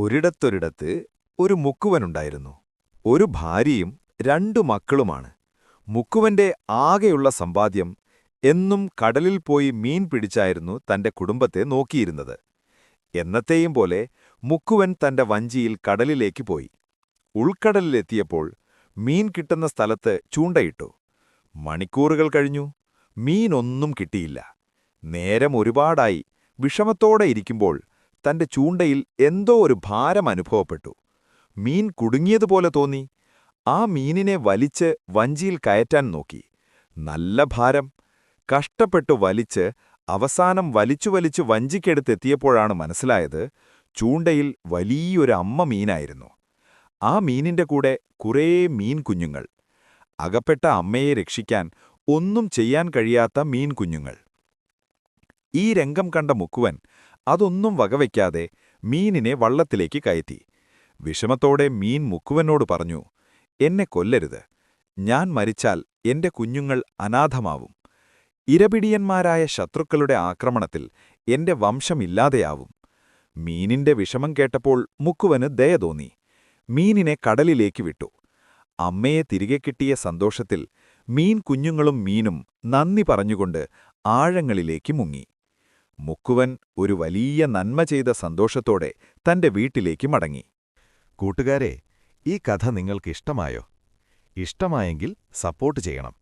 ഒരിടത്തൊരിടത്ത് ഒരു മുക്കുവനുണ്ടായിരുന്നു. ഒരു ഭാര്യയും 2 മക്കളുമാണ്. മുക്കുവന്റെ ആകെയുള്ള സമ്പാദ്യം എന്നും കടലിൽ പോയി മീൻ പിടിച്ചായിരുന്നു തന്റെ കുടുംബത്തെ നോക്കിയിരുന്നത്. എന്നത്തെയും പോലെ മുക്കുവൻ തന്റെ വഞ്ചിയിൽ കടലിലേക്ക് പോയി. ഉൾക്കടലിലെത്തിയപ്പോൾ മീൻ കിട്ടുന്ന സ്ഥലത്ത് ചൂണ്ടയിട്ടു. മണിക്കൂറുകൾ കഴിഞ്ഞു. മീനൊന്നും കിട്ടിയില്ല. നേരം ഒരുപാടായി. വിഷമത്തോടെ ഇരിക്കുമ്പോൾ തന്റെ ചൂണ്ടയിൽ എന്തോ ഒരു ഭാരം അനുഭവപ്പെട്ടു. മീൻ കുടുങ്ങിയതുപോലെ തോന്നി. ആ മീനിനെ വലിച്ച് വഞ്ചിയിൽ കയറ്റാൻ നോക്കി. നല്ല ഭാരം. കഷ്ടപ്പെട്ടു വലിച്ച് അവസാനം വലിച്ചു വഞ്ചിക്കെടുത്തെത്തിയപ്പോഴാണ് മനസ്സിലായത്, ചൂണ്ടയിൽ വലിയൊരു അമ്മ മീനായിരുന്നു. ആ മീനിന്റെ കൂടെ കുറേ മീൻ കുഞ്ഞുങ്ങൾ. അകപ്പെട്ട അമ്മയെ രക്ഷിക്കാൻ ഒന്നും ചെയ്യാൻ കഴിയാത്ത മീൻ കുഞ്ഞുങ്ങൾ. ഈ രംഗം കണ്ട മുക്കുവൻ അതൊന്നും വകവയ്ക്കാതെ മീനിനെ വള്ളത്തിലേക്ക് കയറ്റി. വിഷമത്തോടെ മീൻ മുക്കുവനോട് പറഞ്ഞു, "എന്നെ കൊല്ലരുത്. ഞാൻ മരിച്ചാൽ എന്റെ കുഞ്ഞുങ്ങൾ അനാഥമാവും. ഇരപിടിയന്മാരായ ശത്രുക്കളുടെ ആക്രമണത്തിൽ എന്റെ വംശമില്ലാതെയാവും." മീനിന്റെ വിഷമം കേട്ടപ്പോൾ മുക്കുവന് ദയ തോന്നി. മീനിനെ കടലിലേക്ക് വിട്ടു. അമ്മയെ തിരികെ കിട്ടിയ സന്തോഷത്തിൽ മീൻ കുഞ്ഞുങ്ങളും മീനും നന്ദി പറഞ്ഞുകൊണ്ട് ആഴങ്ങളിലേക്ക് മുങ്ങി. മുക്കുവൻ ഒരു വലിയ നന്മ ചെയ്ത സന്തോഷത്തോടെ തന്റെ വീട്ടിലേക്ക് മടങ്ങി. കൂട്ടുകാരെ, ഈ കഥ നിങ്ങൾക്കിഷ്ടമായോ? ഇഷ്ടമായെങ്കിൽ സപ്പോർട്ട് ചെയ്യണം.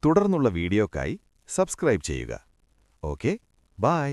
തുടർന്നുള്ള വീഡിയോക്കായി സബ്സ്ക്രൈബ് ചെയ്യുക. Okay, by.